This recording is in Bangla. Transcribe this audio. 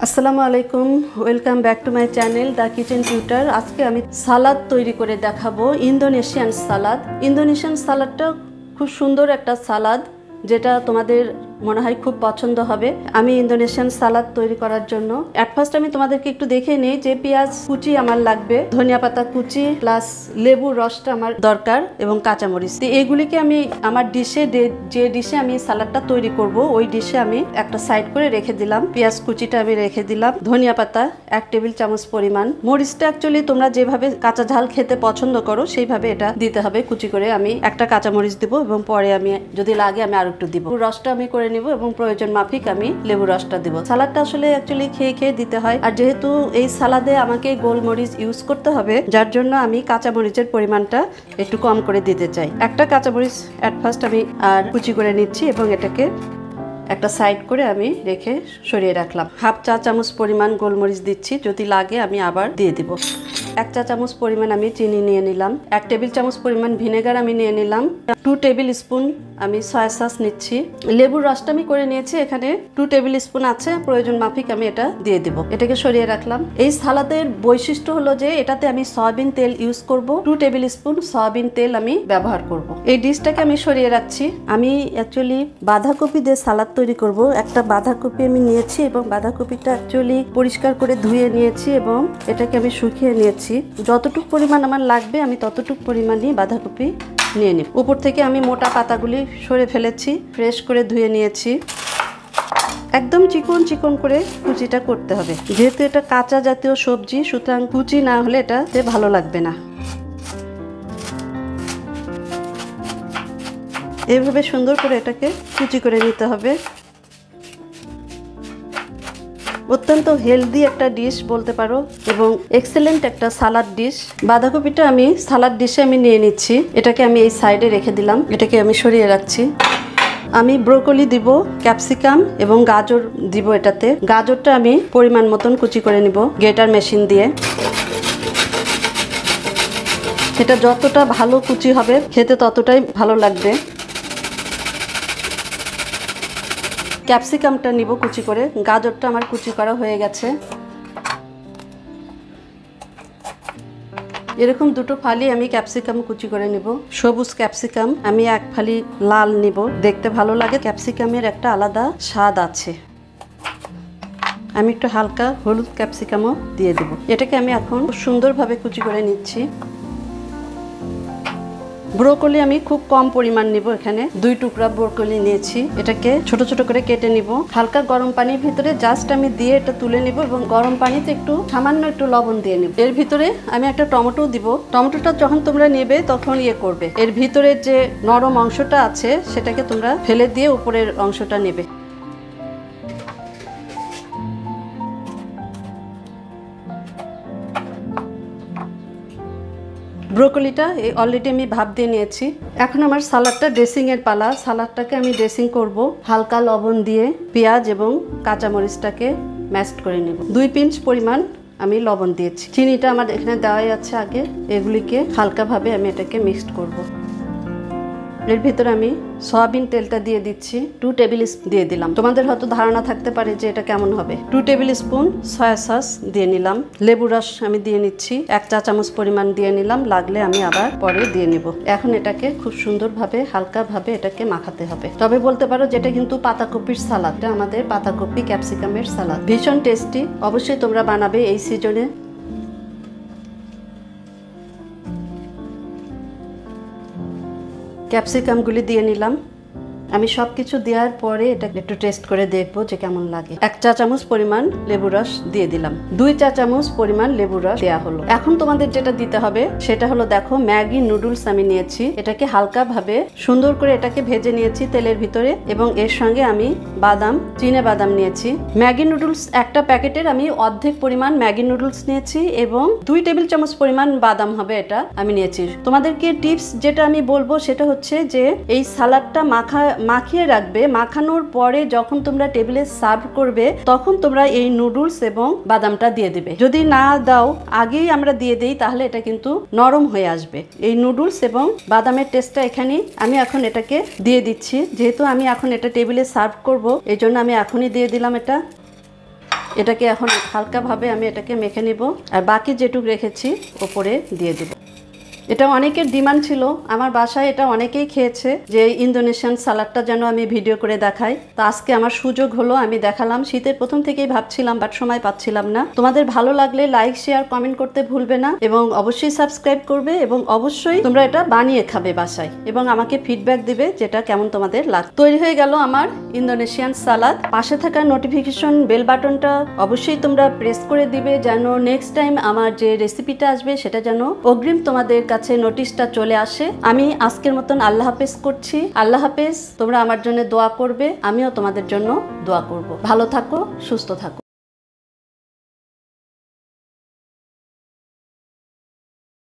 আসসালামু আলাইকুম, welcome back to my channel the kitchen tutor. আজকে আমি সালাদ তৈরি করে দেখাবো, ইন্দোনেশিয়ান সালাদ। ইন্দোনেশিয়ান সালাদটা খুব সুন্দর একটা সালাদ, যেটা তোমাদের মনে হয় খুব পছন্দ হবে। আমি ইন্দোনেশিয়ান সালাদ তৈরি করার জন্য ফার্স্ট আমি তোমাদেরকে একটু দেখে নিই যে পেঁয়াজ কুচি আমার লাগবে, ধনিয়া পাতা কুচি প্লাস লেবুর রসটা আমার দরকার এবং কাঁচামরিচ। তো এইগুলিকে আমি আমার ডিশে, যে ডিশে আমি সালাদটা তৈরি করব ওই ডিশে আমি একটা সাইড করে রেখে দিলাম। পেঁয়াজ কুচিটা আমি রেখে দিলাম, ধনিয়া পাতা 1 টেবিল চামচ পরিমাণ। মরিচটা অ্যাকচুয়ালি তোমরা যেভাবে কাঁচা ঝাল খেতে পছন্দ করো সেইভাবে এটা দিতে হবে কুচি করে। আমি একটা কাঁচামরিচ দিব এবং পরে আমি যদি লাগে আমি আর একটু দিব। রসটা আমি করে নিব এবং প্রয়োজন মাফিক আমি লেবু রসটা দিব। সালাদটা আসলে অ্যাকচুয়ালি খেয়ে খেয়ে দিতে হয়, আর যেহেতু এই সালাদে আমাকে গোলমরিচ ইউজ করতে হবে, যার জন্য আমি কাঁচামরিচের পরিমাণটা একটু কম করে দিতে চাই। একটা কাঁচামরিচ ফার্স্ট আমি আর কুচি করে নিচ্ছি এবং এটাকে একটা সাইড করে আমি রেখে সরিয়ে রাখলাম। 1/2 চা চামচ পরিমাণ গোলমরিচ দিচ্ছি, যদি লাগে আমি আবার দিয়ে দিব। 1 চা চামচ পরিমাণ আমি চিনি নিয়ে নিলাম। 1 টেবিল চামচ পরিমাণ ভিনেগার আমি নিয়ে নিলাম। 2 টেবিল স্পুন আমি সয়া সস নিচ্ছি। লেবুর রসটা আমি করে নিয়েছি, এখানে 2 টেবিল স্পুন আছে, প্রয়োজন মাফিক আমি এটা দিয়ে দিব। এটাকে সরিয়ে রাখলাম। এই সালাদের বৈশিষ্ট্য হলো যে এটাতে আমি সয়াবিন তেল ইউজ করব। 2 টেবিল স্পুন সয়াবিন তেল আমি ব্যবহার করব। এই ডিশটাকে আমি সরিয়ে রাখছি। আমি অ্যাকচুয়ালি বাঁধাকপি দিয়ে সালাদ তৈরি করব। একটা বাঁধাকপি আমি নিয়েছি এবং বাঁধাকপিটা অ্যাকচুয়ালি পরিষ্কার করে ধুয়ে নিয়েছি এবং এটাকে আমি শুকিয়ে নিয়েছি। যতটুকু পরিমাণ আমার লাগবে আমি ততটুকু পরিমাণই বাঁধাকপি নিয়ে নিব। উপর থেকে আমি মোটা পাতাগুলি সরে ফেলেছি, ফ্রেশ করে ধুয়ে নিয়েছি। একদম চিকন চিকন করে কুচিটা করতে হবে, যেহেতু এটা কাঁচা জাতীয় সবজি, সুতরাং কুচি না হলে এটাতে ভালো লাগবে না। এভাবে সুন্দর করে এটাকে কুচি করে নিতে হবে। অত্যন্ত হেলদি একটা ডিশ বলতে পারো এবং এক্সেলেন্ট একটা সালাদ ডিশ। বাঁধাকপিটা আমি সালাদ ডিশে আমি নিয়ে নিচ্ছি, এটাকে আমি এই সাইডে রেখে দিলাম, এটাকে আমি সরিয়ে রাখছি। আমি ব্রোকলি দিব, ক্যাপসিকাম এবং গাজর দিব এটাতে। গাজরটা আমি পরিমাণ মতন কুচি করে নিব গ্রেটার মেশিন দিয়ে। এটা যতটা ভালো কুচি হবে খেতে ততটাই ভালো লাগবে। ক্যাপসিকামটা নিব কুচি করে, গাজরটা আমার কুচি করা হয়ে গেছে। এরকম 2টো ফালি আমি ক্যাপসিকাম কুচি করে নিব। সবুজ ক্যাপসিকাম আমি 1 ফালি, লাল নিব, দেখতে ভালো লাগে। ক্যাপসিকামের একটা আলাদা স্বাদ আছে। আমি একটু হালকা হলুদ ক্যাপসিকামও দিয়ে দেব। এটাকে আমি এখন সুন্দরভাবে কুচি করে নিচ্ছি। ব্রোকলি আমি খুব কম পরিমাণ নিব, এখানে 2 টুকরা ব্রোকলি নিয়েছি। এটাকে ছোট ছোট করে কেটে নিব। হালকা গরম পানির ভিতরে জাস্ট আমি দিয়ে এটা তুলে নিব এবং গরম পানিতে একটু সামান্য একটু লবণ দিয়ে নিব। এর ভিতরে আমি একটা টমেটো দিব। টমেটোটা যখন তোমরা নেবে তখন করবে, এর ভিতরের যে নরম অংশটা আছে সেটাকে তোমরা ফেলে দিয়ে উপরের অংশটা নেবে। ব্রোকলিটা অলরেডি আমি ভাপ দিয়ে নিয়েছি। এখন আমার সালাদটা ড্রেসিং এর পালা। সালাদটাকে আমি ড্রেসিং করব হালকা লবণ দিয়ে। পেঁয়াজ এবং কাঁচামরিচটাকে ম্যাশড করে নেব। 2 পিঞ্চ পরিমাণ আমি লবণ দিয়েছি। চিনিটা আমার এখানে দেওয়াই আছে আগে। এগুলিকে হালকাভাবে আমি এটাকে মিক্সড করব। এর ভিতরে আমি সয়াবিন তেলটা দিয়ে দিচ্ছি। 2 টেবিল স্পুন দিয়ে দিলাম। তোমাদের হয়তো ধারণা থাকতে পারে যে এটা কেমন হবে। 2 টেবিল স্পুন সয়া সস দিয়ে নিলাম। লেবু রস আমি দিয়ে নিচ্ছি, 1 চা চামচ পরিমাণ দিয়ে নিলাম, লাগলে আমি আবার পরে দিয়ে নিব। এখন এটাকে খুব সুন্দরভাবে হালকাভাবে এটাকে মাখাতে হবে। তবে বলতে পারো যেটা কিন্তু পাতাকপির সালাদ, এটা আমাদের পাতাকপি ক্যাপসিকামের সালাদ। ভীষণ টেস্টি, অবশ্যই তোমরা বানাবে এই সিজনে। ক্যাপসিকামগুলি দিয়ে নিলাম। আমি সব কিছু দেওয়ার পরে এটা একটু টেস্ট করে দেখবো যে কেমন লাগে। 1 চা চামচ পরিমাণ লেবু রস দিয়ে দিলাম। 2 চা চামচ পরিমাণ লেবু রস দেওয়া হলো। এখন তোমাদের যেটা দিতে হবে সেটা হলো, দেখো ম্যাগি নুডলস আমি নিয়েছি। এটাকে হালকাভাবে সুন্দর করে এটাকে ভেজে নিয়েছি তেলের ভিতরে এবং এর সঙ্গে আমি চিনে বাদাম নিয়েছি। ম্যাগি নুডলস একটা প্যাকেটের আমি অর্ধেক পরিমাণ ম্যাগি নুডলস নিয়েছি এবং 2 টেবিল চামচ পরিমাণ বাদাম হবে এটা আমি নিয়েছি। তোমাদেরকে টিপস যেটা আমি বলবো সেটা হচ্ছে যে এই সালাদটা মাখিয়ে রাখবে। মাখানোর পরে যখন তোমরা টেবিলে সার্ভ করবে তখন তোমরা এই নুডলস এবং বাদামটা দিয়ে দেবে। যদি না দাও, আগেই আমরা দিয়ে দেই, তাহলে এটা কিন্তু নরম হয়ে আসবে। এই নুডলস এবং বাদামের টেস্টটা এখানে আমি এখন এটাকে দিয়ে দিচ্ছি। যেহেতু আমি এখন এটা টেবিলে সার্ভ করব, এই জন্য আমি এখনই দিয়ে দিলাম এটা। এটাকে এখন হালকাভাবে আমি এটাকে মেখে নিব আর বাকি যেটুকু রেখেছি ওপরে দিয়ে দেব। এটা অনেকের ডিমান্ড ছিল, আমার বাসায় এটা অনেকেই খেয়েছে যে ইন্দোনেশিয়ান সালাডটা যেন আমি ভিডিও করে দেখাই। তো আজকে আমার সুযোগ হলো, আমি দেখালাম। শীতের প্রথম থেকেই ভাবছিলাম বাট সময় পাচ্ছিলাম না। তোমাদের ভালো লাগলে লাইক শেয়ার কমেন্ট করতে ভুলবে না এবং অবশ্যই সাবস্ক্রাইব করবে এবং অবশ্যই তোমরা এটা বানিয়ে খাবে বাসায় এবং আমাকে ফিডব্যাক দিবে যেটা কেমন তোমাদের লাগে। তৈরি হয়ে গেল আমার ইন্দোনেশিয়ান সালাদ। পাশে থাকা নোটিফিকেশন বেল বাটনটা অবশ্যই তোমরা প্রেস করে দিবে যেন নেক্সট টাইম আমার যে রেসিপিটা আসবে সেটা যেন অগ্রিম তোমাদের কাছে নোটিশটা চলে আসে। আমি আজকের মতন আল্লাহ হাফেজ করছি। আল্লাহ হাফেজ। তোমরা আমার জন্য দোয়া করবে, আমিও তোমাদের জন্য দোয়া করব। ভালো থাকো, সুস্থ থাকো।